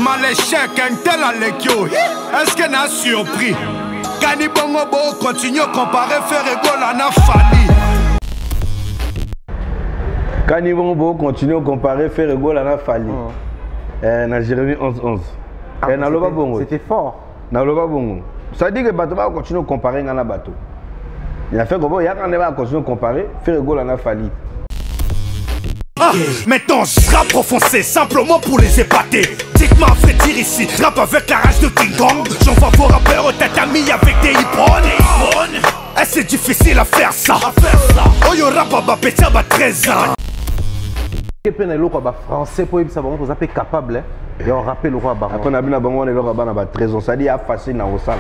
Maléchek, un tel Alekio. Est-ce qu'elle a surpris? Kani Bongo Bo continue à comparer Ferrego Lana Fali. Kani Bongo Bo continue à comparer Ferrego Lana Fali. Na Jérémie 11-11. C'était fort. Na Loba Bongo. Ça dit que Bato va continuer à comparer Ngana Bato. Il a fait comme il y a quand même continuer à comparer Ferrego Lana Fali. Ah, maintenant je rappe profondé simplement pour les épater. Dites-moi, fait dire ici, rap avec la rage de King Kong. J'envoie vos rappeurs au tatami avec des hippons. Eh, c'est difficile à faire ça. Oh yo rap à Bapétia à 13 ans. Et puis le roi français pour ça vous êtes capable et on rappelle le roi baron. Après on a bien la bango on est le roi baron à 13 ans. Ça dit à facile dans au salle.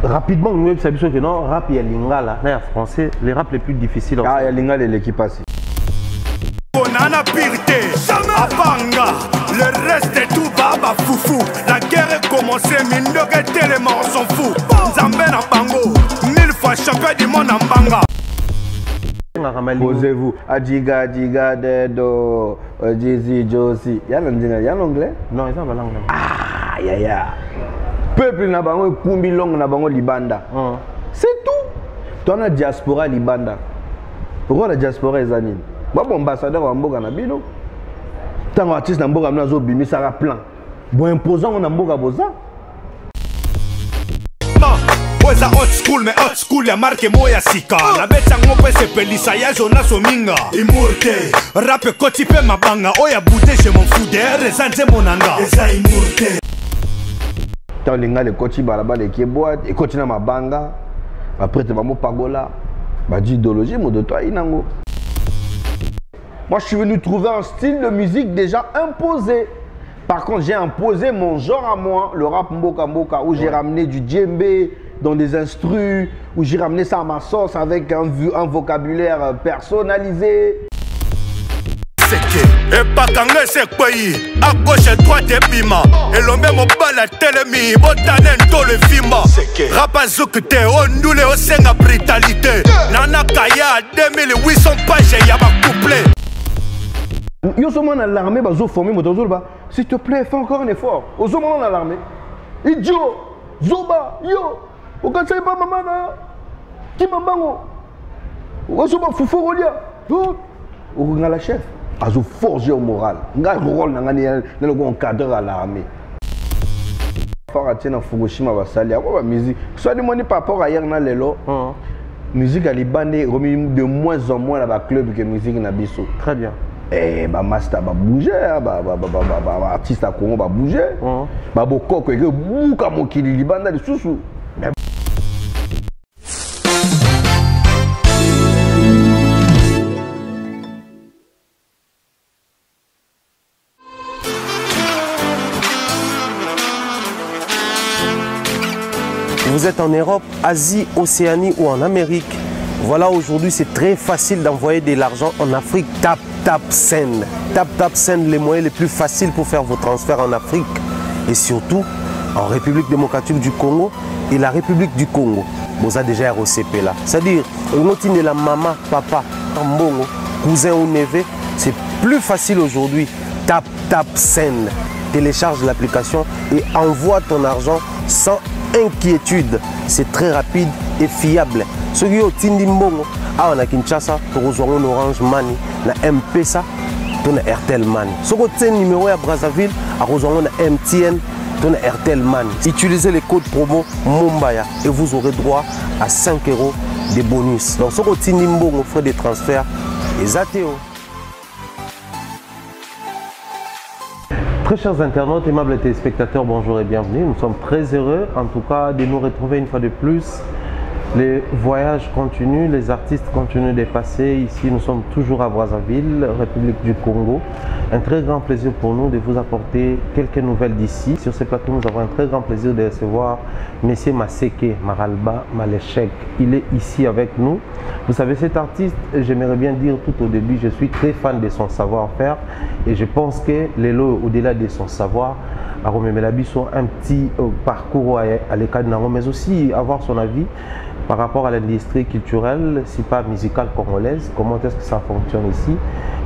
Rapidement, nous savons que non, rap il y a lingala, là, français, les rap les plus difficiles. Ah, il y a lingala et l'équipe passée. Bonana Pirte, Apanga, le reste est tout baba foufou. La guerre est commencée, mine de guetter les morts s'en fout. Zambé na bango, 1000 fois champion du monde en banga. Posez-vous, Adjiga, Adjiga, Dedo, Jay-Z, Josie. Il y a l'anglais? Non, ils ont l'anglais. Ah, ya ya. Peuple na bango kumbi long na bango libanda. C'est tout. Toi na diaspora libanda. Pourquoi la diaspora est anine? Bon ambassadeur wa mboka na bino. Tant artiste na mboka na zo bimi sara plan. Bon imposant na mboka boza. Oza hot school mais hot school ya marque moya sika. La beta ngope se pelisa ya Jonas Ominga. Imurte. Rap koti pe mabanga. Oya bouté je m'en fous de rezanze monanga. Eza imurte. Tant linga le koti balaba le kieboat et koti na mabanga. Après te bamo pagola. Ba d'idéologie mo de toi inango. Moi je suis venu trouver un style de musique déjà imposé. Par contre j'ai imposé mon genre à moi, le rap mboka mboka, où j'ai ramené du djembé dans des instrus, où j'ai ramené ça à ma sauce avec un vocabulaire personnalisé. Et pas quand c'est quoi à gauche et droite et pima. Et l'homme mon bal à télémi, botanen dans le film. Rapazouk te ondoule au senga brutalité. Nana Kaya 2800 pages et y'a ma couplet. Yo sommes dans l'armée, bazo formé motozoulba. S'il te plaît, fais encore un effort. Au sommes dans l'armée. Idiot, Zoba, yo. Au cas pas maman na. Qui mamango. Au sommes foufou rolia. Yo. Au la chef. Azo forger au moral. Nga rôle na ngani na le cadre à l'armée. Fort à tiena Fukushima basali. Quoi musique. Soit du monde par rapport à hier na lelo. Musique à Libanais remis de moins en moins là club que musique na biso. Très bien. Eh, bah master va bouger, artiste à Congo va bouger, bah beaucoup que bouka mokili libanda de sous. Vous êtes en Europe, Asie, Océanie ou en Amérique. Voilà, aujourd'hui c'est très facile d'envoyer de l'argent en Afrique. Tap Send. Tap Send, les moyens les plus faciles pour faire vos transferts en Afrique et surtout en République démocratique du Congo et la République du Congo. Vous avez déjà ROCP là. C'est-à-dire, de la maman, papa, mbongo, cousin ou neveu, c'est plus facile aujourd'hui. Tap Send. Télécharge l'application et envoie ton argent sans inquiétude. C'est très rapide et fiable. Ceux qui ont Tindi Mbongo, on a Kinshasa, on a Orange Money, on a M-Pesa, on a Airtel Money. Ceux qui ont numéro à Brazzaville, on a MTN, on a Airtel Money. Utilisez les codes promo Mumbaya et vous aurez droit à 5 € de bonus. Donc ceux qui ont Tindi Mbongo, frais de transfert, et Zateo. Très chers internautes, aimables téléspectateurs, bonjour et bienvenue. Nous sommes très heureux en tout cas de nous retrouver une fois de plus. Les voyages continuent, les artistes continuent de passer. Ici, nous sommes toujours à Brazzaville, République du Congo. Un très grand plaisir pour nous de vous apporter quelques nouvelles d'ici. Sur ce plateau, nous avons un très grand plaisir de recevoir M. Maseke Maralba Maléchek. Il est ici avec nous. Vous savez, cet artiste, j'aimerais bien dire tout au début, je suis très fan de son savoir-faire. Et je pense que Lelo, au-delà de son savoir, a remis un petit parcours à l'école, mais aussi avoir son avis par rapport à l'industrie culturelle, si pas musicale congolaise, comment est-ce que ça fonctionne ici,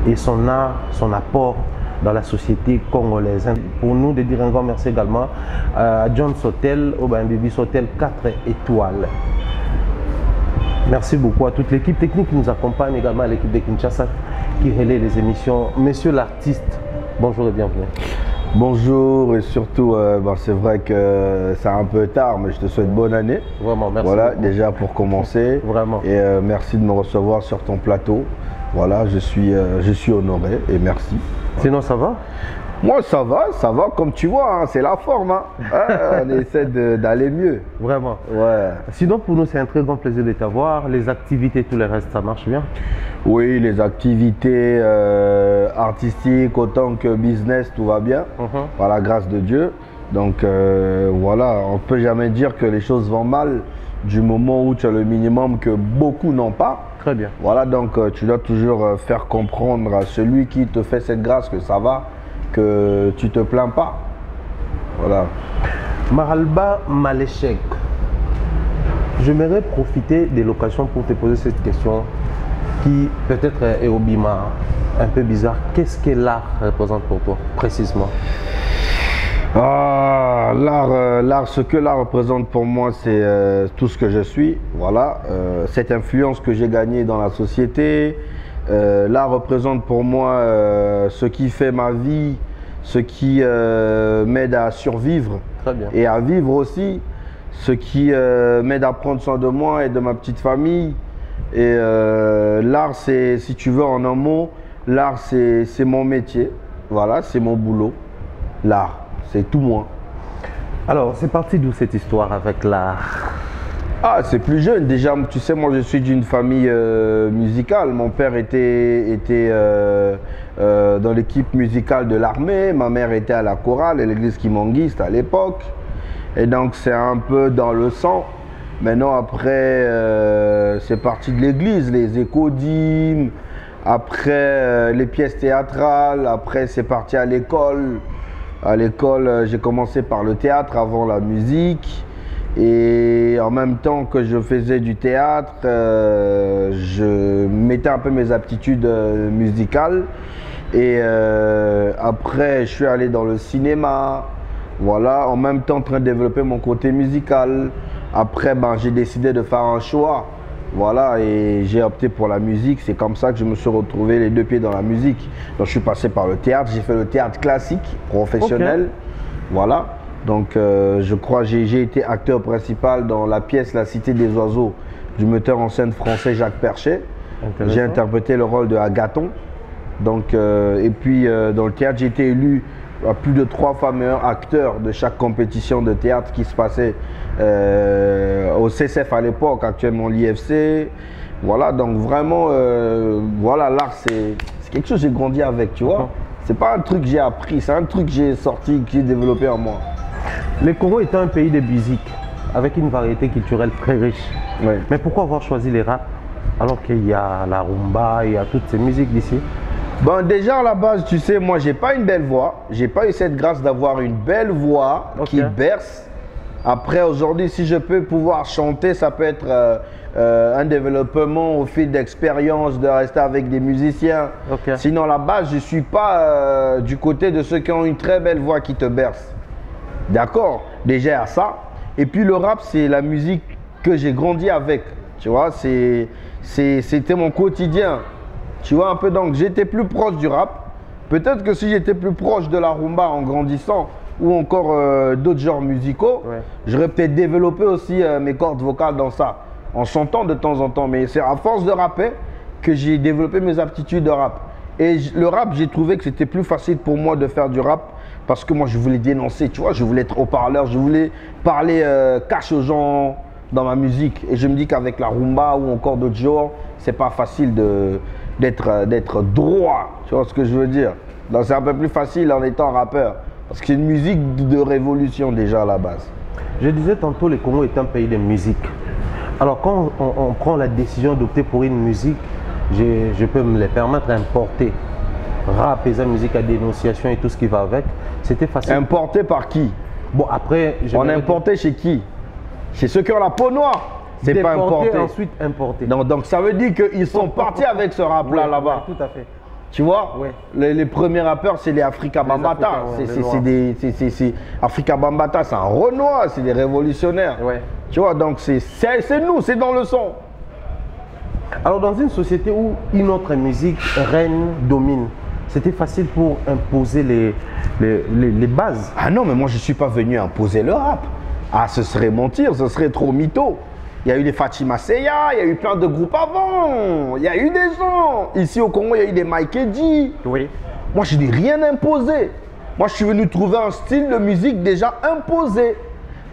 et son art, son apport dans la société congolaise. Pour nous, de dire un grand merci également à John's Hotel, au Bibis Hotel 4 étoiles. Merci beaucoup à toute l'équipe technique qui nous accompagne, également à l'équipe de Kinshasa qui relaie les émissions. Monsieur l'artiste, bonjour et bienvenue. Bonjour et surtout, c'est vrai que c'est un peu tard, mais je te souhaite bonne année. Vraiment, merci. Voilà, beaucoup. déjà pour commencer. Vraiment. Et merci de me recevoir sur ton plateau. Voilà, je suis honoré et merci. Sinon, ça va? Moi, ça va comme tu vois, hein, c'est la forme. Hein. On essaie d'aller mieux. Vraiment. Ouais. Sinon, pour nous, c'est un très grand plaisir de t'avoir. Les activités, tout le reste, ça marche bien? Oui, les activités artistiques autant que business, tout va bien, par la grâce de Dieu. Donc voilà, on ne peut jamais dire que les choses vont mal du moment où tu as le minimum que beaucoup n'ont pas. Très bien. Voilà, donc tu dois toujours faire comprendre à celui qui te fait cette grâce que ça va, que tu te plains pas. Voilà. Maralba Maléchek, j'aimerais profiter de l'occasion pour te poser cette question qui peut-être est au bima, un peu bizarre. Qu'est-ce que l'art représente pour toi, précisément? Ah, l'art, ce que l'art représente pour moi, c'est tout ce que je suis. Voilà, cette influence que j'ai gagnée dans la société. L'art représente pour moi ce qui fait ma vie, ce qui m'aide à survivre. Très bien. Et à vivre aussi, ce qui m'aide à prendre soin de moi et de ma petite famille. Et l'art, c'est, si tu veux, en un mot, l'art, c'est mon métier. Voilà, c'est mon boulot. L'art, c'est tout moi. Alors, c'est parti d'où cette histoire avec l'art? Ah, c'est plus jeune. Déjà, tu sais, moi, je suis d'une famille musicale. Mon père était dans l'équipe musicale de l'armée. Ma mère était à la chorale et l'église kimanguiste à l'époque. Et donc, c'est un peu dans le sang. Maintenant, après, c'est parti de l'église, les échos-dîmes, après les pièces théâtrales, après c'est parti à l'école. À l'école, j'ai commencé par le théâtre avant la musique. Et en même temps que je faisais du théâtre, je mettais un peu mes aptitudes musicales. Et après, je suis allé dans le cinéma. Voilà, en même temps en train de développer mon côté musical. Après, j'ai décidé de faire un choix. Voilà, et j'ai opté pour la musique. C'est comme ça que je me suis retrouvé les deux pieds dans la musique. Donc, je suis passé par le théâtre. J'ai fait le théâtre classique, professionnel. Okay. Voilà. Donc, je crois j'ai été acteur principal dans la pièce La Cité des Oiseaux du metteur en scène français Jacques Perchet. J'ai interprété le rôle de Agathon. Donc, et puis, dans le théâtre, j'ai été élu à plus de 3 fois meilleur acteur de chaque compétition de théâtre qui se passait au CCF à l'époque, actuellement l'IFC. Voilà, donc vraiment, voilà, l'art, c'est quelque chose que j'ai grandi avec, tu vois. C'est pas un truc que j'ai appris, c'est un truc que j'ai sorti, que j'ai développé en moi. Le Congo est un pays de musique, avec une variété culturelle très riche. Ouais. Mais pourquoi avoir choisi les rap alors qu'il y a la rumba, il y a toutes ces musiques d'ici? Bon, déjà à la base, tu sais, moi j'ai pas une belle voix. J'ai pas eu cette grâce d'avoir une belle voix qui berce. Après, aujourd'hui, si je peux pouvoir chanter, ça peut être un développement au fil d'expérience, de rester avec des musiciens. Sinon, à la base, je suis pas du côté de ceux qui ont une très belle voix qui te berce. D'accord? Déjà à ça. Et puis le rap, c'est la musique que j'ai grandi avec. Tu vois, c'était mon quotidien. Tu vois un peu, donc j'étais plus proche du rap. Peut-être que si j'étais plus proche de la rumba en grandissant ou encore d'autres genres musicaux, j'aurais peut-être développé aussi mes cordes vocales dans ça, en chantant de temps en temps. Mais c'est à force de rapper que j'ai développé mes aptitudes de rap. Et le rap, j'ai trouvé que c'était plus facile pour moi de faire du rap parce que moi, je voulais dénoncer, tu vois, je voulais être haut-parleur, je voulais parler cash aux gens dans ma musique. Et je me dis qu'avec la rumba ou encore d'autres genres, c'est pas facile d'être droit, tu vois ce que je veux dire. Donc c'est un peu plus facile en étant rappeur, parce que c'est une musique de révolution déjà à la base. Je disais tantôt, le Congo est un pays de musique. Alors quand on prend la décision d'opter pour une musique, je peux me les permettre d'importer. Rap, et musique à dénonciation et tout ce qui va avec, c'était facile. Importé par qui? Bon après, on a importé chez qui? Chez ceux qui ont la peau noire. C'est pas importé. Ensuite importé. Donc ça veut dire qu'ils sont partis avec ce rap-là là-bas. Tout à fait. Tu vois, Ouais. les premiers rappeurs, c'est les Africa Bambata. C'est Africa Bambata, c'est un Renoir, c'est des révolutionnaires. Ouais. Tu vois, donc c'est nous, c'est dans le son. Alors, dans une société où une autre musique règne, domine, c'était facile pour imposer les bases. Ah non, mais moi je ne suis pas venu imposer le rap. Ah, ce serait mentir, ce serait trop mytho. Il y a eu les Fatima Seya, il y a eu plein de groupes avant. Il y a eu des gens. Ici au Congo, il y a eu des Mike Eddy. Oui. Moi, je n'ai rien imposé. Moi, je suis venu trouver un style de musique déjà imposé.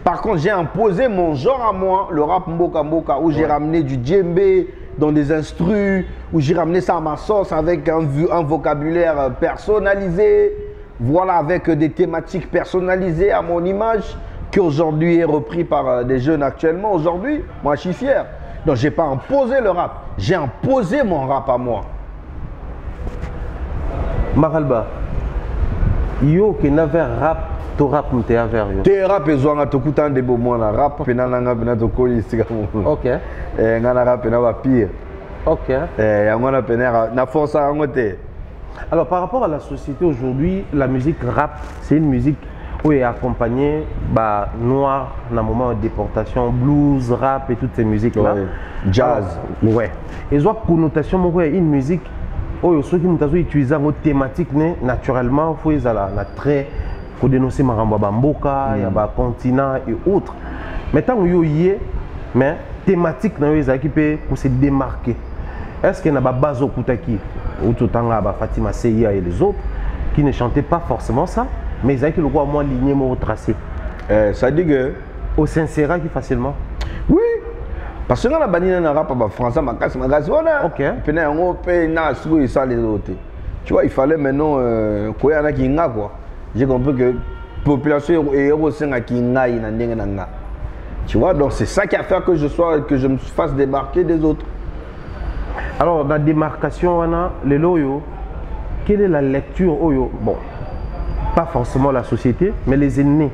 Par contre, j'ai imposé mon genre à moi, le rap Mboka Mboka, où j'ai ramené du djembé dans des instrus, où j'ai ramené ça à ma sauce avec un vocabulaire personnalisé, voilà, avec des thématiques personnalisées à mon image, qui aujourd'hui est repris par des jeunes actuellement. Aujourd'hui, moi, je suis fier. Donc, je n'ai pas imposé le rap, j'ai imposé mon rap à moi. Maralba, yo qui n'avait rap, to rap m'te aver yo. Te rap ezwanga tokuta ndebo mwana rap pena nanga pena tokoli sika mo. Ok. Ngana rap pena ba pire. Ok. Yango na pena na force yango te. Alors par rapport à la société aujourd'hui, la musique rap, c'est une musique où est accompagnée bah, noir dans le moment de déportation, blues, rap et toutes ces musiques-là. Ouais. Jazz. Alors, ouais. Ils ont une connotation, une musique où ceux qui ont utilisé une thématique naturellement, il faut très pour dénoncer Maramba Mboka, il y a un continent et autres. Mais tant qu'il y a mais thématique qui peut pour se démarquer. Est-ce qu'il y a une base au Koutaki, ou tout le temps Fatima Seya et les autres, qui ne chantaient pas forcément ça, mais ils ont le droit à moins ligné, moins tracé. Ça dit que. Au sincère qui facilement. Oui. Parce que dans la banine na rap français, ma casse, voilà. Ok. Pena yango pe na sou ça les autres. Tu vois, il fallait maintenant quoi yana qui nga quoi. J'ai compris que la population est aussi qui nga ina ndenge na nga. Tu vois, donc c'est ça qui a fait que je me fasse démarquer des autres. Alors, la démarcation, les loyaux, quelle est la lecture oyo? Bon, pas forcément la société, mais les ennemis.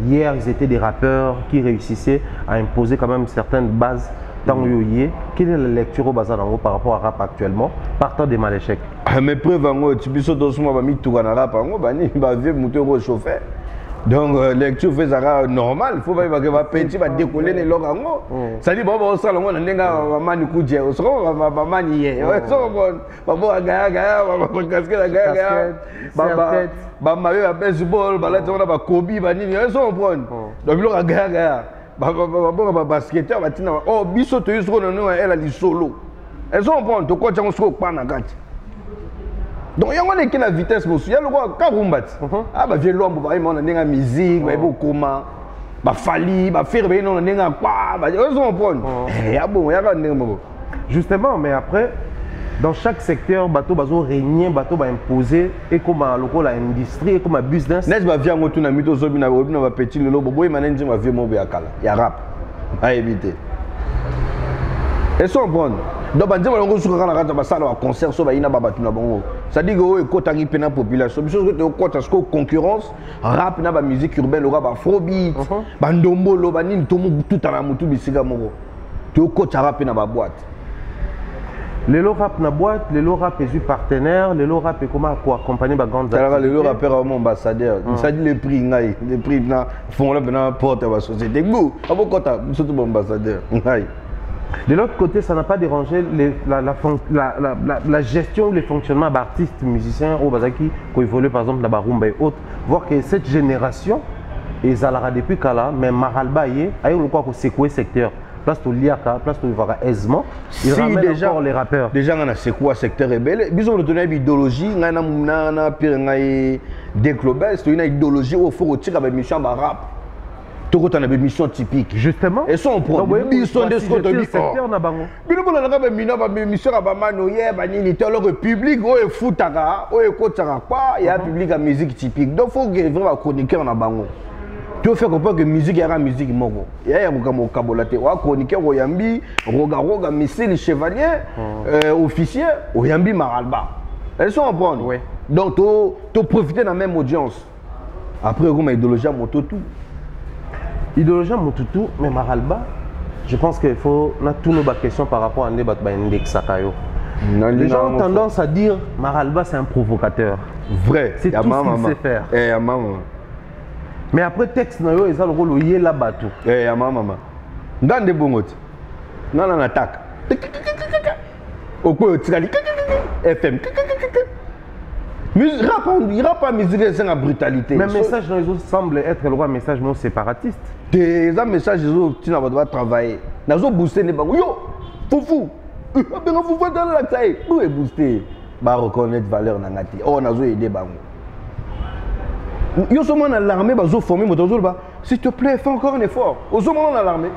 Hier, ils étaient des rappeurs qui réussissaient à imposer quand même certaines bases dans le yé. Quelle est la lecture au bazar par rapport à rap actuellement, partant des maléchecs? Mes preuves, tu peux sauter sur moi, mis tout en rap, je chauffeur. Donc, lecture fait ça normal. Il faut pas que petit va décoller les logs. Ça dit, bon, on sera le monde, on a un man qui on sera un man hier. On sera un bon gars, on va casquer la gars. Mario a baseball, là, on a Kobe, on sera un bon. Donc, il y a un gars, un basketteur, oh, biso, tu es sur le nom, elle a dit solo. Elles sont bonnes, tu crois que tu as un solo, pas un gars. Donc, il y a la vitesse, il y a le roi Karumbat. Ah, bah, viens l'homme, on a une musique, on a comment, bah, Fali, bah, faire, on a une quoi, bah, ils sont bonnes. Il y a bon, il y a bon. Justement, mais après, dans chaque secteur, bateau bazo régner, bateau va imposer, et comme l'industrie, et comme business. N'est-ce pas, viens, on a mis tout ça, on a petit le lobo, boy, maintenant, on va vieux mon béakala. Il y a rap à éviter. Elles sont bonnes. Donc, on a un concert, ça dit que la population, concurrence, rap, musique urbaine, afrobeat, bandombolo, tout à la moutou, tu as rap dans boîte. Les lots rap na boîte, les lots rap est partenaire, les lots rap est comment accompagner ma grande activité. Les lots rap est mon ambassadeur. Ça dit les prix font la porte à la société. Vous, à vos côtés, surtout mon ambassadeur. De l'autre côté, ça n'a pas dérangé la gestion, le fonctionnement d'artistes, musiciens, au Bazaki, qui évoluent par exemple dans la Barumba et autres. Voir que cette génération, ils ont depuis qu'elle mais Maralba, il y a eu quoi pour secouer le secteur. Place au Liaka, place au Ivara aisement. Ils ramènent déjà encore les rappeurs. Déjà, on a secoué le secteur rebelle. Bisous, on a une idéologie, on a des globales, c'est une idéologie où il faut retirer la mission de rap. Tu as une mission typique. Justement. Et ça, on prend des secteurs de secteur na bango. Bino bona na ba mission à bamano hier ba ni te le public o foutaka o ekotaka quoi il y a public à musique typique. Donc faut que vraiment chroniqueur na bango. Tu veux faire comprendre que musique est la musique moko. Il y a un kabolate wa chroniqueur o yambi roga missile chevalier officier o yambi Maralba. Elles sont en prendre. Oui. Donc tu profiter de la même audience. Après comme idéologie moto tout. Idéologie Motutu, mais Maralba, je pense qu'il faut toutes nos questions par rapport à Ndebat Indexakayo. Les gens ont tendance à dire Maralba c'est un provocateur. Vrai. C'est tout ce qu'il sait faire. Mais après texte na yo eza lokolo yela bato. Maman. Dans des bongos. Non on attaque. Au quoi tirali FM. Rap pas musique c'est une brutalité. Mais message dans les autres semble être le message non séparatiste. Des messages les autres tu vas travailler. Nazo booster ne ba yo foufou. Ben foufou dans la taille. Où est booster? Ba reconnaître valeur na ngati. Oh nazo aider bango. Yo sommes dans l'armée bazo former moto ba. S'il te plaît, fais encore un effort. Au moment dans l'armée.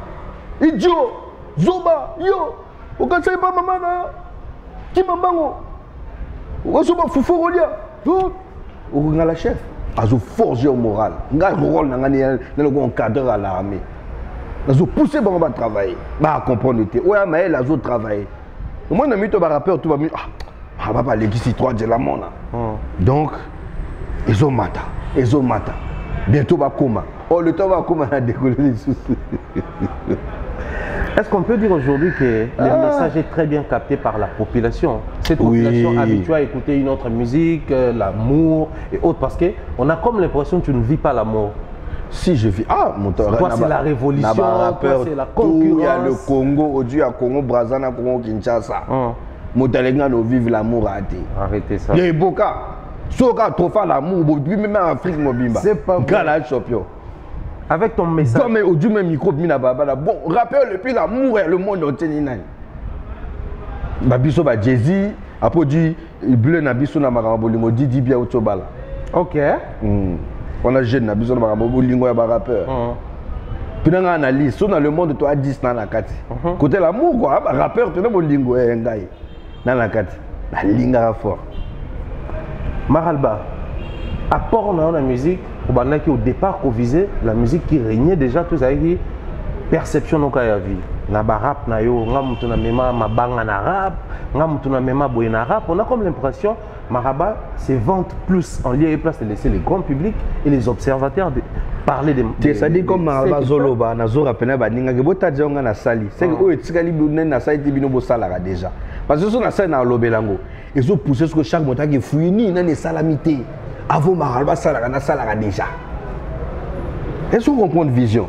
Idiot, Zoba, yo. Au quand pas maman na. Qui m'ambango? Au sommet foufou rolia. Au la chef. Azo forger au moral. Nga rôle na ngani dans le cadre à l'armée. Azo pousser bon va travailler. Ba comprendre té. Ouais mais azo travailler. Moi na mi to ba rappeur tout ba mi ah va pas les qui 3 de la mona. Donc ils ont mata. Bientôt va coma. Oh le temps va coma à décoller les sous. Est-ce qu'on peut dire aujourd'hui que le message est très bien capté par la population? Cette population habituée à écouter une autre musique, l'amour et autres, parce qu'on a comme l'impression que tu ne vis pas l'amour. Si je vis, mon temps. Toi c'est la révolution, toi c'est la concurrence. Il y a le Congo, aujourd'hui il y a Congo, Brazzaville, Congo, Kinshasa. Motalenga nous vive l'amour à thé. Arrêtez ça. Il y a beaucoup. Soka trop fort l'amour, même en Afrique mobimba. C'est pas vrai. Champion. Avec ton message. Non mais aujourd'hui même micro mina baba bon rappeur depuis l'amour et le monde entier ni nani. Babiso ba Jay-Z après dit bleu na biso na makambo lingo Didi bia utobala. OK. On a jeune na biso na makambo lingo ya ba rappeur. Puis dans analyse, so dans le monde toi 10 na kati. Côté l'amour quoi, rappeur tu na bo lingo ngai. Na la kati. La linga fort. Maralba, apport dans la musique, au départ, qu'on visait la musique qui régnait déjà, tout ça, qui perception dans la vie. Na rap, na yo, nga mutuna mema mabanga na rap, nga mutuna mema boye na rap. On a comme l'impression, Maralba se vante plus en lieu et place de laisser les grands publics et les observateurs parler des. Ça dit comme Maralba Zoloba, na zo rappena ba ninga ke bota djonga na sali. C'est que o etikali bi na sali ti bino bo salara déjà. Parce que sur la scène à lobelango, ils ont poussé ce que chaque montagne est fouini dans les salamités. Avant Maralba salara na salara déjà. Est-ce qu'on comprend une vision?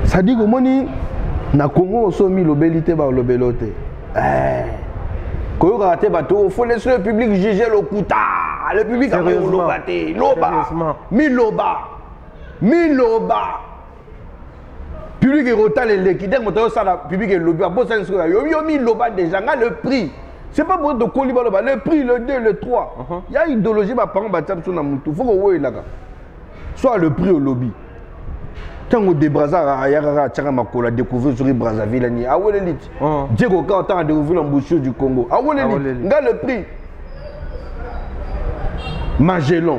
Ça dit que moni na Congo on somi lobelité ba lobelote. Quand on raté bateau, faut laisser le public juger le kuta. Le public a lobaté, loba, miloba. Public est rotal et l'équité, le public est lobby. Yo mi loba déjà, le prix. C'est pas pour de coliba le prix, le 2, le 3. Il y a une idéologie, ma parent batab sur la moutou. Faut qu'on voie là. Soit le prix au lobby. Quand on débrasa, il y a découvert sur Brazzaville. Ah ouais l'élite. Diego quand on a découvert l'embouchure du Congo. Ah ouais l'élite. Regarde le prix. Magellan,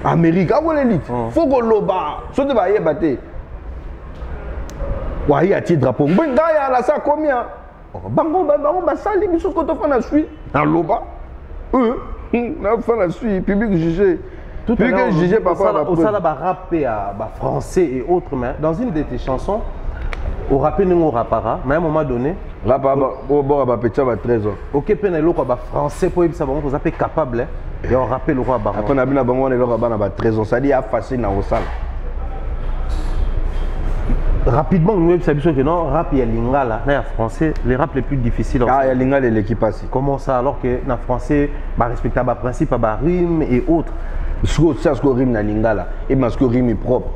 Amérique. Ah ouais l'élite. Faut qu'on loba. Soit de bailler batté. Ouais, il y a un drapeau. Mais il y a ça combien? Bango, sali, mais chose qu'on te fait la suite. Dans l'oba. On a fait la suite. Public jugé. Tout à l'heure, jugé par rapport à la rap français et autres. Mais dans une de tes chansons, au rap nous rapara, mais à un moment donné. Rap au bord à petit à 13 ans. Ok, penelo quoi français pour ça vous appelez capable et on rappelle le roi baron. Après on a bien la bango on est là à 13 ans. Ça dit à facile dans au salle. Rapidement, nous savons que non, rap et lingala, en français, les rap les plus difficiles. Ah, il y a lingala et l'équipe passée. Comment ça alors que en français, respectable à principe, à rime et autres. Ce que rime na lingala et parce que rime est propre.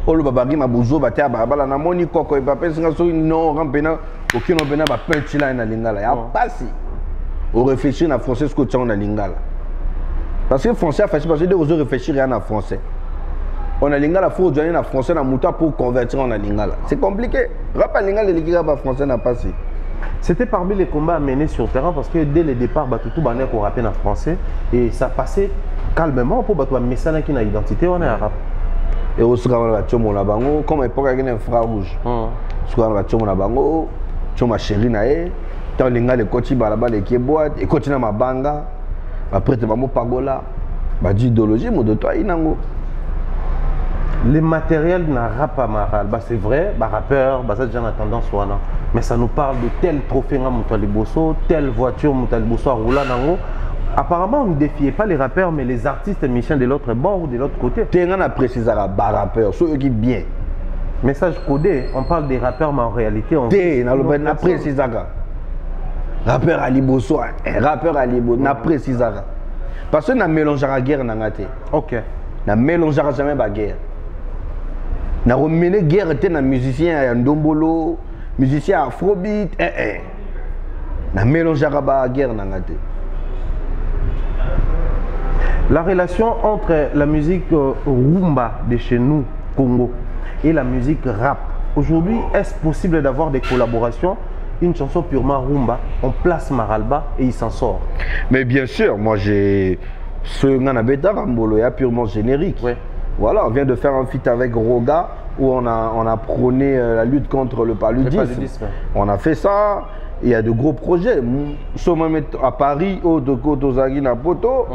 Oh le baba rime à bouzo baté à baba na moni koko et papa c'est que non rampena aucun rampena ba punchline na lingala. Ya passé. On réfléchit en français ce que tu as na lingala. Parce que français a facile parce que de oser réfléchir rien en français. On a lingala faut joindre en français na muta pour convertir en lingala. C'est compliqué. Rap à lingala les rap français n'a pas passé. C'était parmi les combats à mener sur le terrain parce que dès le départ Batutu bané qu'on rappelle en français et ça passait calmement pour battre un message qui n'a identité on est arabe. Et aussi quand on a tué mon labango comme époque avec un frère rouge. Quand on a tué mon labango, tué ma chérie nae, tant lingala les coachs balaba les qui boîte et continue ma banga. Après tu vas mon pagola, bah d'idéologie mon de toi inango. Les matériels n'a rap à Maralba, c'est vrai, bah rappeur, bah ça déjà a tendance ou non. Mais ça nous parle de tel trophée à Moutaliboso, telle voiture Moutaliboso à rouler en haut. Apparemment, on ne défiait pas les rappeurs, mais les artistes michins de l'autre bord ou de l'autre côté. On a précisé à rappeurs, ceux qui bien. Message codé, on parle des rappeurs, mais en réalité, on a précisé. Rappeur Aliboso, rappeur Aliboso, on a précisé. Parce que on mélange la guerre dans la guerre. Ok. On mélange jamais la guerre. On a remis la guerre dans les musiciens Ndombolo, musiciens Afrobeat. On a mélangé la guerre dans la guerre. La relation entre la musique rumba de chez nous, Congo, et la musique rap. Aujourd'hui, est-ce possible d'avoir des collaborations? Une chanson purement rumba, on place Maralba et il s'en sort. Mais bien sûr, moi j'ai ce Nganabeta Rambolo, purement générique. Ouais. Voilà, on vient de faire un feat avec Roga où on a prôné la lutte contre le paludisme. On a fait ça. Il y a de gros projets. À Paris, au Tozagi na poto,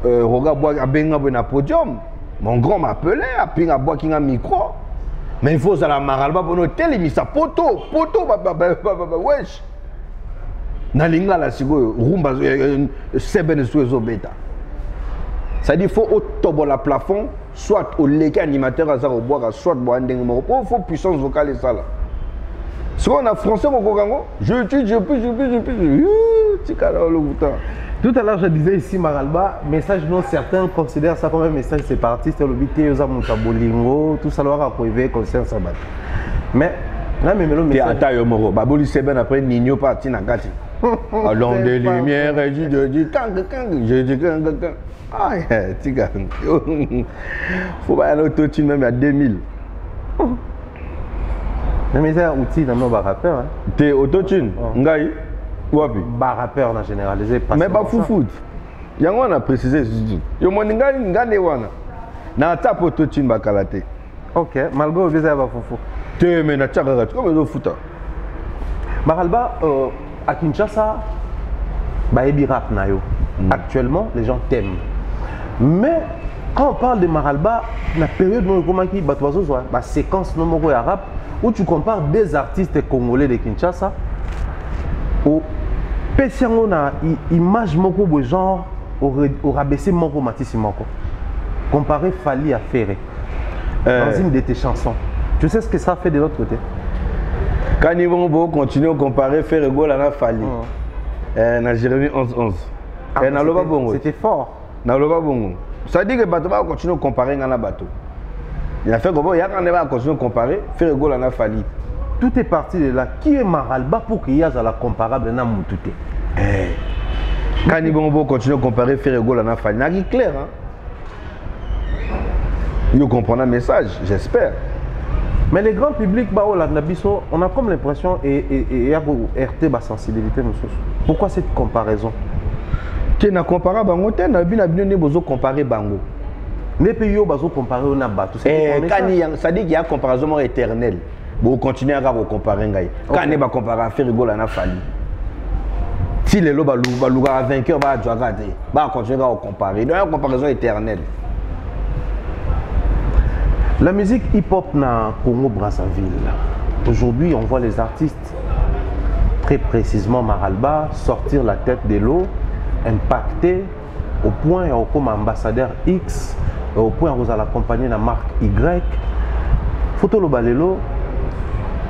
Roga boit à Benga na podium. Mon grand m'appelait, à Pinga boit qui a micro. Mais il faut à la Maralba pour nous télé, ça poto, wesh. Nalinga la sigo, rumba, seben suezo beta. C'est-à-dire qu'il faut au la plafond, soit au légué animateur à au bois, soit au andeng moro. Il faut puissance vocale et ça là. Si on a français mon cogango, je tue. Tout à l'heure, je disais ici, Maralba, message non, certains considèrent ça comme un message séparatiste, le bité, aux amoutabolingo, tout ça, leur a privé, concerne Sabat. Mais, là, mais le message. Attends, Yomoro, Baboli Seben après Nino parti na gati. Allons des lumières, je dis, kang. Aïe, tiga. Faut pas aller autotune même à 2000. Mais c'est un outil dans nos rappeurs. T'es autotune, ngai. Bas rappeur en généralisé. Mais pas foufou. Il y a un précisé. Yo moninga ngane wana. Na tape autotune bakalate. Ok, malgré au baiser ba foufou. Te mais na tchaka comme zo futa. Maralba à Kinshasa ba ebi rap na yo. Actuellement, les gens t'aiment. Mais quand on parle de Maralba, la période où on a la séquence non arabe où tu compares des artistes congolais de Kinshasa au Pessiango na image moko bo genre au rabaissé moko matisi moko. Comparer Fali à Ferré dans une de tes chansons. Tu sais ce que ça fait de l'autre côté? Quand ils vont continuer à comparer Ferré à Fali. Na Jérémie 11-11. C'était fort. Ça dit que bateau va continuer à comparer un bateau. Il a fait que il y a quand même continuer à comparer, faire gol à Fali. Tout est parti de là. Qui est Maralba pour qu'il y ait la comparable dans Moutouté? Quand ils vont continuer à comparer, faire gol à Fali, c'est clair. Ils comprennent le message, j'espère. Mais les grands publics, on a comme l'impression et RT la sensibilité. Pourquoi cette comparaison? Tu n'as comparé Bango, tu n'as pas comparé Bango. Les pays ont comparé au Nabatou. Ça dit qu'il y a une comparaison éternelle. Vous continuez à comparer. Quand on va comparer à Ferrigol à Fali. Si les lois vainqueur va continuer à comparer. Il y a une comparaison éternelle. La musique hip-hop na Congo-Brazzaville. Aujourd'hui, on voit les artistes, très précisément Maralba, sortir la tête de l'eau, impacter au point où comme ambassadeur X, au point où vous allez accompagner la marque Y. Photo le balelo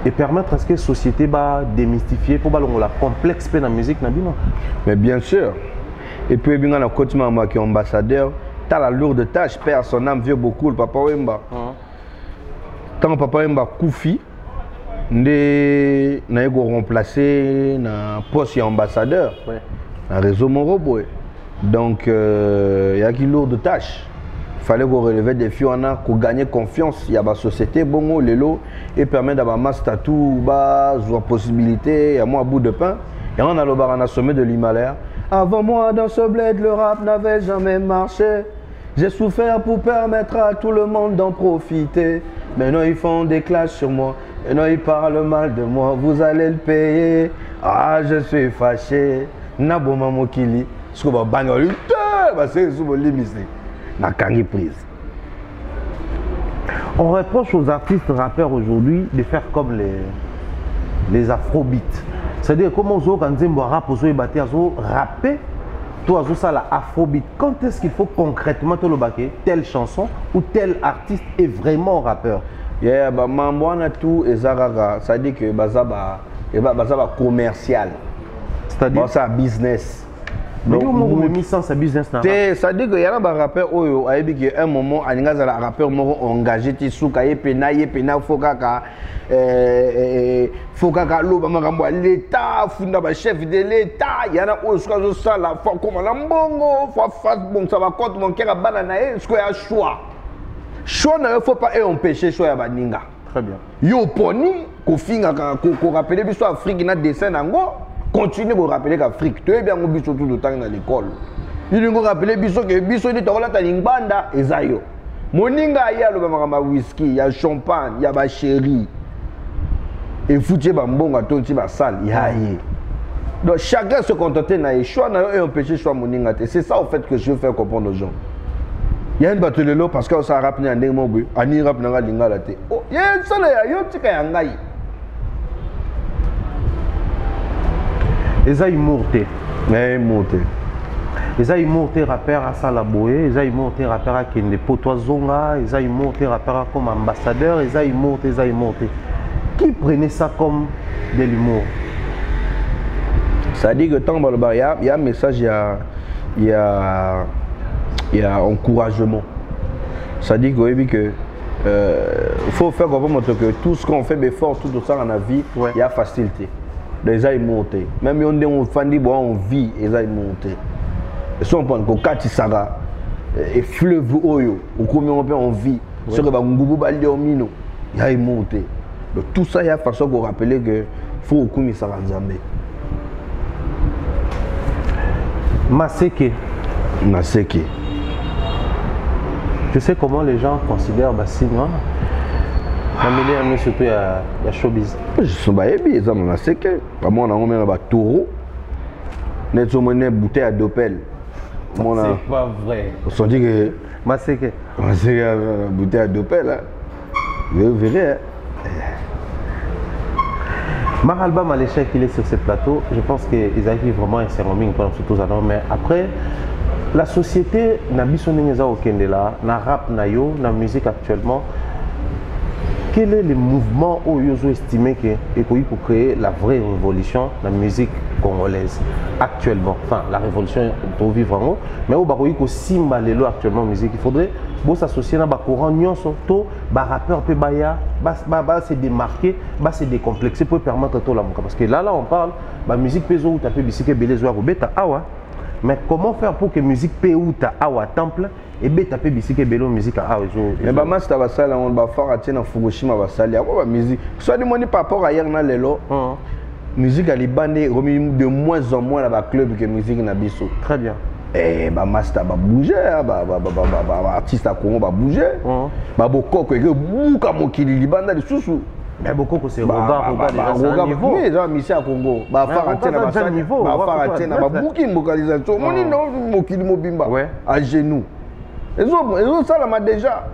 et permettre à ce que la société va démystifier pour la complexe dans la musique. Mais bien sûr. Et puis, bien, on a continué qui est ambassadeur. Tu as la lourde tâche, père son âme, vieux beaucoup, le papa Wemba. Tant que papa Wemba Koufi, on a remplacé dans poste ambassadeur, dans le réseau Morobo. Donc, il y a une lourde tâche. Il fallait qu'on relève des filles, qu'on gagne confiance. Il y a la société, bongo, l'élo, et permettre d'avoir ma statut, la possibilité, il y a moi à bout de pain. Et on a le bar, on a sommet de l'Himalaya. Avant moi, dans ce bled, le rap n'avait jamais marché. J'ai souffert pour permettre à tout le monde d'en profiter. Maintenant, ils font des clashs sur moi. Maintenant, ils parlent mal de moi. Vous allez le payer. Ah, je suis fâché. Naboma Mokili. Ce qu'on va bagnoler. C'est sous mon limite. Na kangi prise. On reproche aux artistes rappeurs aujourd'hui de faire comme les afrobeats. C'est-à-dire comment vous avez rap, vous avez rappé, toi vous avez afrobeat. Quand est-ce qu'il faut concrètement te le baquer telle chanson ou tel artiste est vraiment rappeur? Yeah, bah mamboana tout et zaraga, ça dit que bazaba commercial. C'est-à-dire bah, ça business. Donc vous mis sans sa business là. Ça dit que y a un rappeur oyo a dit que un moment aninga za rappeur moko engagé ti suka yepena fokaka fokaka loba makambo l'état funda ba chef de l'état yana oyo suka zo sala fa comme la mbongo fa bon ça va compte mon kera bana na e ce ya choix ne faut pas empêcher choix ya baninga. Très bien. Yo poni ko finga ko rappeler biso Afrique na dessin nango. Continuez de rappeler qu'Afrique, tu es bien au biso tout le temps dans l'école. Il faut rappeler biso que biso ni tokola ta lingbanda ezayo. Moninga ya lo ba whisky, il y a champagne, il y a ba chéri. Et foutu ba mbonga tonti ba sale, ya yi. Donc chacun se contenter na choix na et empêcher choix moninga. C'est ça en fait que je veux faire comprendre aux gens. Il y a une batelelo parce que ça rap ni andeng mobu, ani rap na lingala te. Oh, il y a ça là yo tika ya ngai. Eza immorté. Mais immorté. Eza immorté rappeur à Salaboé, Eza immorté rappeur à Kende Potoazonga, Eza immorté rappeur comme ambassadeur, Eza immorté. Qui prenait ça comme de l'humour? Ça dit que tant dans le bar, il y a un message, il y a encouragement. Ça dit que faut faire comprendre que tout ce qu'on fait d'effort, tout ça dans la vie, il y a facilité. Les ailes montées. Même si on fait on vit, les ailes montées. Si on prend Kokati Saga, et fleuve Oyo, ou combien on vit, ce que Ngoubou Baldi Omino, il y a monté. Donc tout ça, il y a façon de rappeler que faut qu'on s'en Zambé. Maseke. Tu sais comment les gens considèrent Bassine, non? Mais surtout il y a showbiz. Je suis pas ébi, ça m'a séqué. Pas moi on a un taureau. Net sur mon bouteille à dopel. C'est pas vrai. On se dit que Maseke. Maseke bouteille à dopel là. Vous verrez. Maralba Maléchek il est sur ce plateau. Je pense qu'ils arrivent vraiment à s'éromer pendant tous les années. Mais après la société n'a pas besoin au Kendela, n'a rap na yo, na musique actuellement. Quel est le mouvement où ils ont estimé qu'il faut créer la vraie révolution de la musique congolaise actuellement? Enfin, la révolution pour vivre en haut, mais où il faut simbaler actuellement la musique. Il faudrait s'associer à un courant surtout un rappeur peut se démarquer, se décomplexer pour permettre tout la musique. Parce que là on parle, la musique peut où tu peux musique belé zoa beta awa. Mais comment faire pour que la musique peut où tu awa temple et bien taper bisiki bello musique ah mais bah moi c'est va ça là on va faire à tiens Fukushima va salir quoi musique soit du monde par rapport à hier na lelo musique à libandé remis de moins en moins là bas club que musique na biso très bien eh bah master va bouger bah artiste à Congo va bouger bah beaucoup que bouka mokili libanda de sousou mais beaucoup que c'est regard déjà niveau mais genre mission à Congo bah faire à tiens bah faire à tiens bah bouki localisation moni non mokili mobimba à genoux. Ils ont ça là déjà.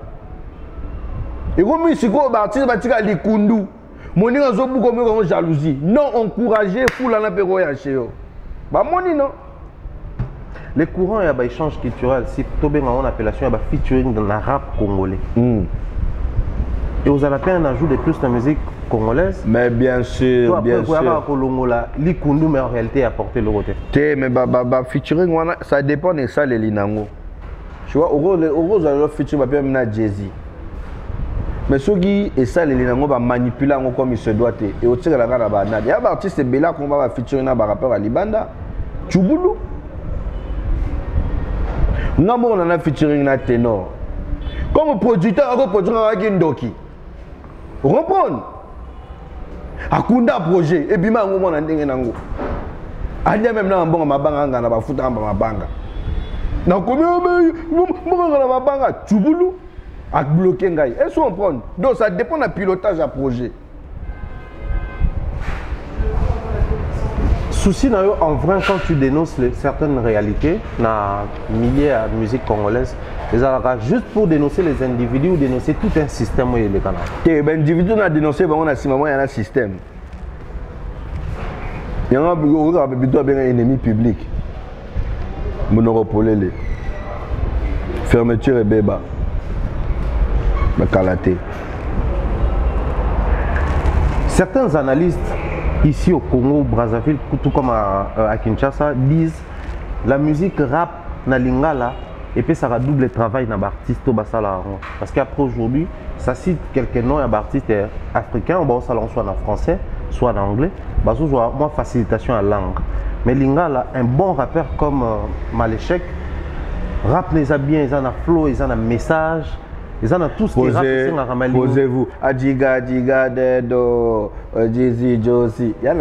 Et comme ici, quand artiste va tirer les kundu, moni a zo beaucoup comme jalousie. Non encourager fou la napéro ya chez eux. Bah moni non. Les courants il y a des échanges culturels. Si tu as une appellation, il y a featuring dans le rap congolais. Et vous avez un ajout de plus de la musique congolaise. Mais bien sûr, bien sûr. Les kundu mais en réalité apporter le côté. Mais featuring ça dépend de ça les linango. Tu vois, au rose, alors futur va faire Jay-Z. Mais ceux qui et ça les linango va manipuler comme il se doit et au tir la gana banane. Il y a des artistes bella qu'on va featurer na rappeur à Libanda. Tchouboulou. Namo on a featuring na ténor. Comme producteur on produire avec Ndoki. Reprendre. Akunda projet et bima ngomo na ndenge nango. Adia même na mbongo mabanga na ba futa mabanga. Na combien de mabanga tchouboulou a bloqué ngai. Est-ce qu'on prend? Donc ça dépend du pilotage à projet. Souci en vrai quand tu dénonces certaines réalités dans le milieu de la musique congolaise, juste pour dénoncer les individus ou dénoncer tout un système où il est canal. Les individus ont dénoncé on a un système. Il y a un ennemi public. Monoropolé. Fermeture et béba. Kalaté. Certains analystes ici au Congo, Brazzaville, tout comme à Kinshasa, disent la musique rap na lingala et puis ça va double travail dans l'artiste au Bassala. Parce qu'après aujourd'hui, ça cite quelques noms d'artistes africains, au salon soit en français, soit en anglais, bah ça soit moins facilitation à la langue. Mais lingala, un bon rappeur comme Maléchek, rap les a bien, ils en a flow, ils en a message. Ils en ont tous qui rappent. Posez-vous. Adjiga, Adjiga, Dedo, Jizzy, Josie. Il y a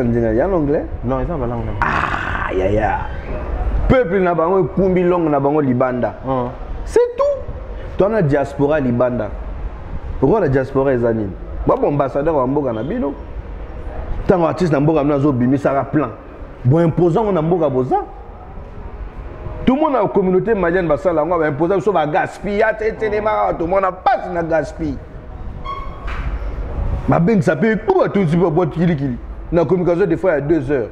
l'anglais? Non, ils ont l'anglais. Ah, ya. Peuple n'a pas un kumbi long, n'a pas un libanda. C'est tout. Tu as diaspora libanda. Pourquoi la diaspora est anine? Bon, ambassadeur en Mboga Nabino. Tant qu'artiste en Mboga Nazo Bimi, ça va plein. Bon, imposant en Mboga Boza. Tout le monde dans la communauté malienne va ça là, on va imposer sur la gaspille, tout le monde a pas de gaspille. Ma ben ça peut tout tout petit peu boîte kili. Dans la communication des fois il y a 2 heures.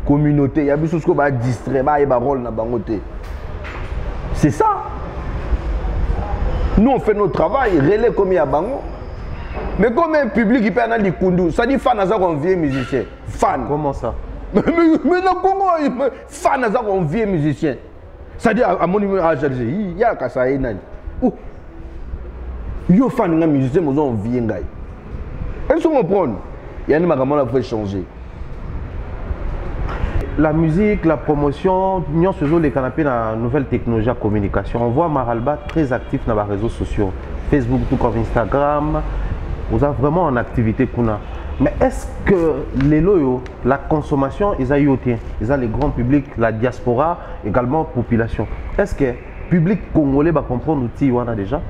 Communauté, il y a des choses qu'on va distraire, il y a rôle dans bangoté. C'est ça. Nous on fait notre travail, relais comme il y a bango. Mais comme un public qui peut aller les kundu, ça dit fan à ça qu'on vient musicien. Fan. Comment ça? Mais dans le Congo, fan à ça qu'on vient musicien. C'est-à-dire, à mon niveau, il y a un ça. Il y a fan de musicien, mais on vient. Est-ce qu'on comprend? Il y a une maman qui a fait changer. La musique, la promotion, nous faisons les canapés dans la nouvelle technologie de communication. On voit Maralba très actif dans les réseaux sociaux. Facebook, tout comme Instagram. Vous avez vraiment en activité. Mais est-ce que les loyaux, la consommation, ils ont eu ils ont les grands publics, la diaspora, également la population. Est-ce que le public congolais va comprendre l'outil on a déjà?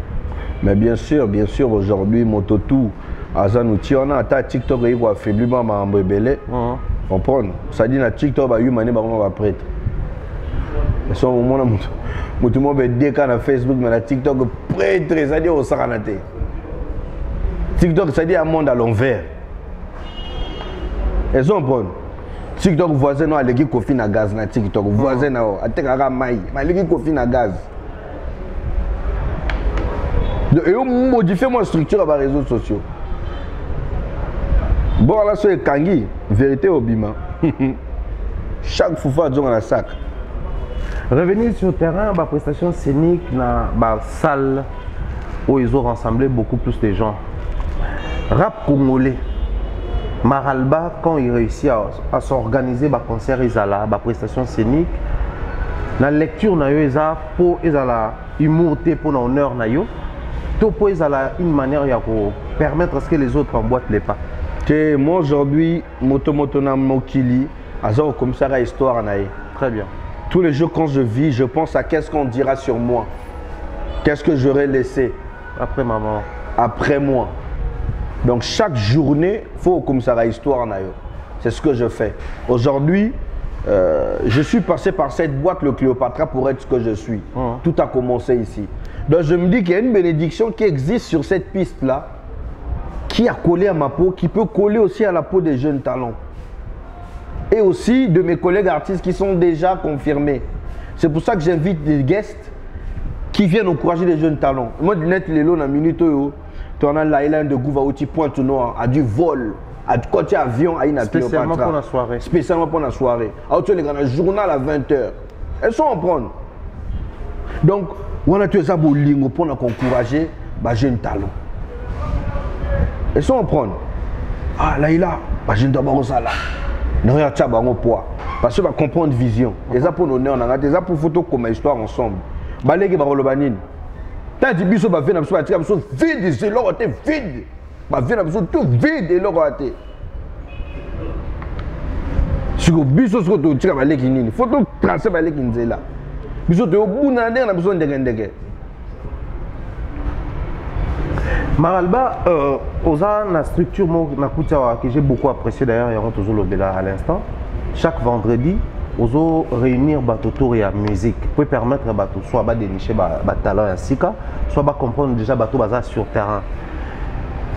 Mais bien sûr, aujourd'hui, Mototou, Azan outil, on a un TikTok qui a affaibli ma rebelle. Comprendre? Ça dit que TikTok va humaner, va prêtre. Et ça, au moment où tout le monde va dire sur Facebook, mais la TikTok prêtre, ça dit au Saranate. TikTok, ça dit un monde à l'envers. Elles ont bon. TikTok voisin a les kofi na gaz na TikTok voisin a tekaka mai mais les kofi na gaz. Et on modifie mon structure à les réseaux sociaux. Bon là c'est Kangi, vérité au bima. Chaque fois dans la sac. Revenir sur le terrain, la prestation scénique dans la salle où ils ont rassemblé beaucoup plus de gens. Rap congolais. Maralba, quand il réussit à s'organiser des concerts, des prestations scéniques, la lecture, ils ont pour l'humour, pour l'honneur, tout pour une manière de permettre à ce que les autres emboîtent les pas. Moi aujourd'hui, Motomotona Mokili, comme ça, la histoire. Très bien. Tous les jours quand je vis, je pense à qu'est-ce qu'on dira sur moi. Qu'est-ce que j'aurais laissé après maman. Après moi. Donc chaque journée, il faut comme ça la histoire. C'est ce que je fais. Aujourd'hui, je suis passé par cette boîte, le Cléopatra, pour être ce que je suis. Tout a commencé ici. Donc je me dis qu'il y a une bénédiction qui existe sur cette piste-là, qui a collé à ma peau, qui peut coller aussi à la peau des jeunes talents. Et aussi de mes collègues artistes qui sont déjà confirmés. C'est pour ça que j'invite des guests qui viennent encourager les jeunes talents. Moi, net les lots dans minute, tu en as l'island de Gouvaouti, Pointe-Noire, à du vol, à du côté avion, à une spécialement pour la soirée. Spécialement pour la soirée. À autre les grands journal à 20h. Elles sont en prendre. Donc, on a tous ça pour encourager les jeunes talents. Elles sont en prendre. Ah, là, il a, les jeunes talents, ça là. Non, il y a un poids. Parce que va comprendre vision. Et ça pour l'honneur, on a ça pour photo comme histoire ensemble. Balégé va le tant que biso va venir à vide, c'est l'or vide. Va venir tout vide et l'or si vous biso ce que tu as balégé nini, faut tout tracer balégé nzela. Biso de au bout na ndenge na besoin de ndenge. Maralba, la structure que j'ai beaucoup apprécié d'ailleurs, il y a toujours le Bela à l'instant. Chaque vendredi, on réunir autour de la musique pour permettre soit de dénicher des talents ainsi que soit de comprendre déjà bateau sur le terrain.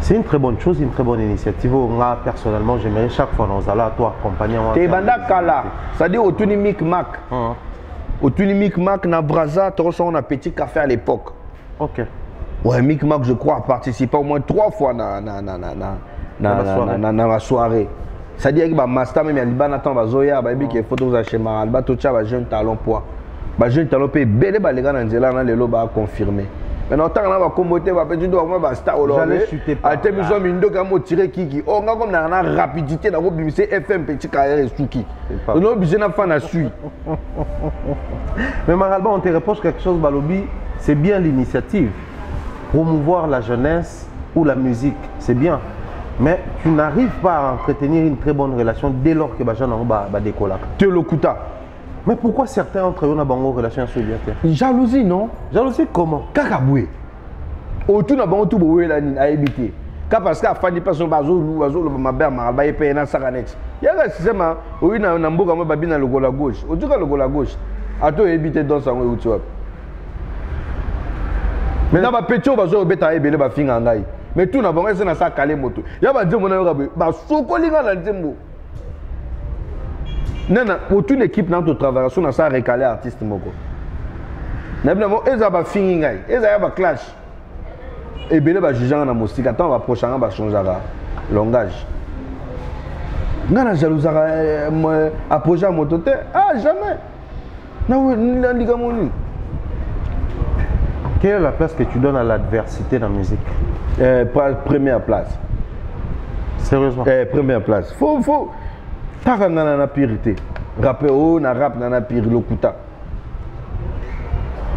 C'est une très bonne chose, une très bonne initiative. Moi, personnellement, j'aimerais chaque fois nous allons à toi accompagner. T'es banda kala, c'est-à-dire au Tuni Micmac. Au Tuni Micmac, na Braza, tu reçois un petit café à l'époque. Ok. Ouais, Micmac, je crois, a participé au moins 3 fois dans ma soirée. C'est-à-dire que ma master, même il y a des Zoya, qui est photo chez Maral, tu as un jeune talent poids. Un jeune talent poids, les gars dans le lot va confirmer. Maintenant, tant qu'on va commoter, tu dois avoir un star au lot. J'allais chuter pas. À tes besoins, il y a tiré qui. Oh, on a comme la rapidité dans le FM, petit carrière et Souki. On a obligé de faire la suite. Mais Maralba, on te reproche quelque chose, Balobi, c'est bien l'initiative. Promouvoir la jeunesse ou la musique, c'est bien. Mais tu n'arrives pas à entretenir une très bonne relation dès lors que les gens ont décollé. Tu es le Kuta. Mais pourquoi certains entre eux ont une relation sur bien? Jalousie, non? Jalousie comment? Kakaboué. Autour de la tout boué à éviter. Parce qu'à fin de personne, ma mère m'a payé un saranet. Il y a un système, où il y a un bouc à babine à le gola gauche. Autour de le gola gauche. À toi éviter dans sa rue. Mais là, petit, on va jouer au bétail et le bafing en gaï. Mais tout n'a pas été ça calé moto. Il y a pas de mon avis. Bah, sokoli dans le tembo. Non, aucune une équipe dans notre travail, on a ça recalé artiste moko. N'ablement, ils ont pas fini gaï. Ils ont pas clash. Et bien, les gens dans la musique, attends, va prochain, va changer le langage. N'a la jalousie approcher à moto. Ah, jamais. Non, ni la ligue moni. Quelle est la place que tu donnes à l'adversité dans la musique? Première place. Sérieusement? Première place. Faut. T'as la purité. Rappeur, on a rap dans la pire le kuta.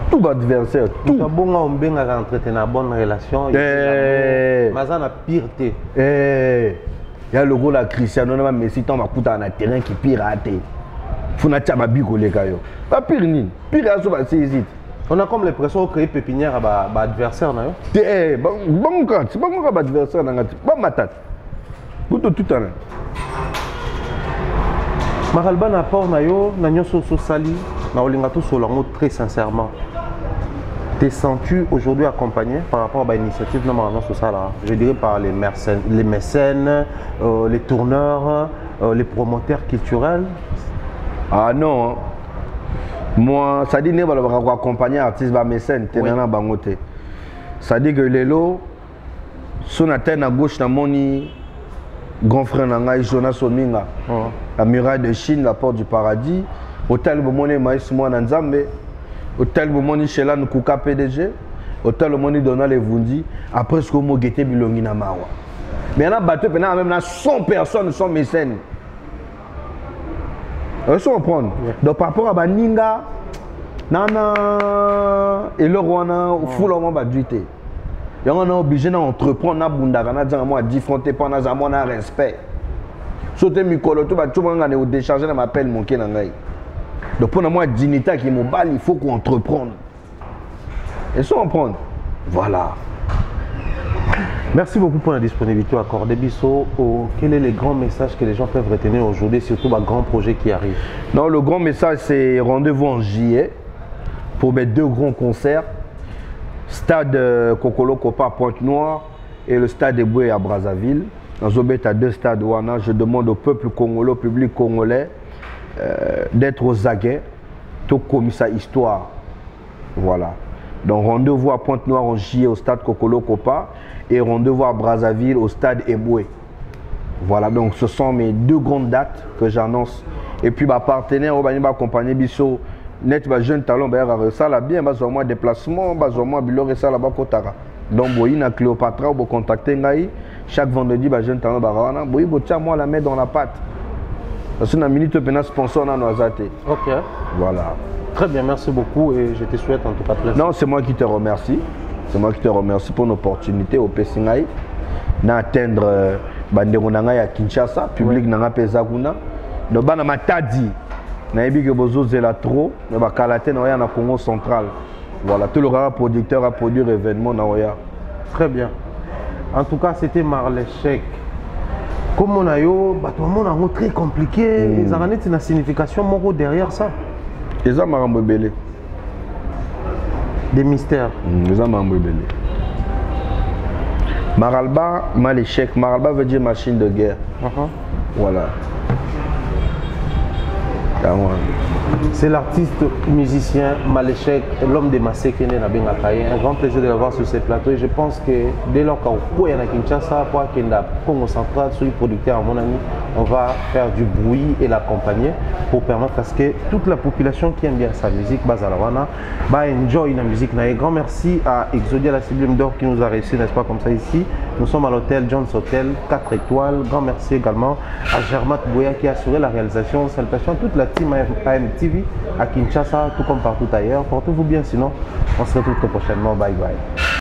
Tout adversaire. Tout. Tu as bon on bien à entretenir une bonne relation. Mais ça la pureté. Il y a le rôle à Cristiano, mais si tu as un terrain qui piraté. Faut na tchaba biko les gars. Pas pire ni. Pire à ça c'est. On a comme l'impression de créer pépinière à l'adversaire. Bon, c'est pas mon adversaire. Bon, ma tête. Tout le temps. Maralba n'a pas sali, très sincèrement. T'es sens-tu aujourd'hui accompagné par rapport à l'initiative normalement sur ça là? Je dirais par les mécènes, les tourneurs, les promoteurs culturels. Ah non. Moi, ça dit que je vais accompagner l'artiste mécène, ça dit que les lots, si on atteint à gauche, dans mon grand frère Jonas Ominga, la muraille de Chine, la porte du paradis, hôtel Bomoni Maïs Moana Nzambe, hôtel Bomoni Shela Nukuka PDG, hôtel Bomoni Donald Evundi, après ce que je suis Bilongi Namawa. Mais il y a même 100 personnes sont mécènes. Vous comprenez? Donc par rapport à Baninga, Nana et le Rwanda, il faut leur duité. On est obligé d'entreprendre, à différenter, à respect. Sauter Mikolo, tout le monde est déchargé de m'appel mon Kenangai. Donc pour moi, dignité qui est il faut qu'on entreprenne. Et ça, on prend. Voilà. Merci beaucoup pour la disponibilité accordée. Bisso, quel est le grand message que les gens peuvent retenir aujourd'hui, surtout le grand projet qui arrive? Non, le grand message, c'est rendez-vous en juillet pour mes 2 grands concerts. Stade Kokolo Kopa à Pointe-Noire et le stade Eboué à Brazzaville. Dans Zobet, à 2 stades Wana, je demande au peuple congolais, au public congolais, d'être aux aguets, tout comme ça, histoire. Voilà. Donc rendez-vous à Pointe-Noire en juillet au stade Kokolo Kopa et rendez-vous à Brazzaville au stade Eboué. Voilà, donc ce sont mes 2 grandes dates que j'annonce. Et puis ma partenaire, on va accompagner Bisso, net jeune talent, ça là bien, moi déplacement, moi bilor ça là-bas Kotara. Donc boyina Cléopatra, on va contacter Ngaï chaque vendredi, jeune talent barana, boyi botia moi la mettre dans la pâte. Parce que na minute pena sponsor na noisate. OK. Voilà. Très bien, merci beaucoup et je te souhaite en tout cas plaisir. Non, c'est moi qui te remercie. C'est moi qui te remercie pour l'opportunité au Pessingaï d'atteindre Bandero Nanga à Kinshasa, public Nanga Pezaguna. Donc, bana matadi, naïbi que bozo zela trop, mais ba kalate na na Congo central. Voilà, tout le producteur a produit l'événement na oya. Très bien. En tout cas, c'était Marley Sheik. Comme on a eu, tout le monde a très compliqué. Ils ont une signification morale derrière ça. Ils ont marambé belé. Des mystères. Ils ont marambé belé. Maralba, Maléchek. Maralba veut dire machine de guerre. Voilà. C'est l'artiste musicien Maléchek, l'homme des Massé qui est né à Bengakaye. Un grand plaisir de l'avoir sur ce plateau et je pense que dès lors qu'on est à Kinshasa, pour qu'il y ait Congo central, sur le producteur, à mon ami, on va faire du bruit et l'accompagner pour permettre à ce que toute la population qui aime bien sa musique, Bazalawana, va enjoy la musique. Un grand merci à Exodia la Sublime d'Or qui nous a réussi, n'est-ce pas, comme ça ici. Nous sommes à l'hôtel John's Hotel, 4 étoiles. Grand merci également à Germat Boya qui a assuré la réalisation. Salutations à toute la team AMTV à Kinshasa, tout comme partout ailleurs. Portez-vous bien, sinon on se retrouve très prochainement. Bye bye.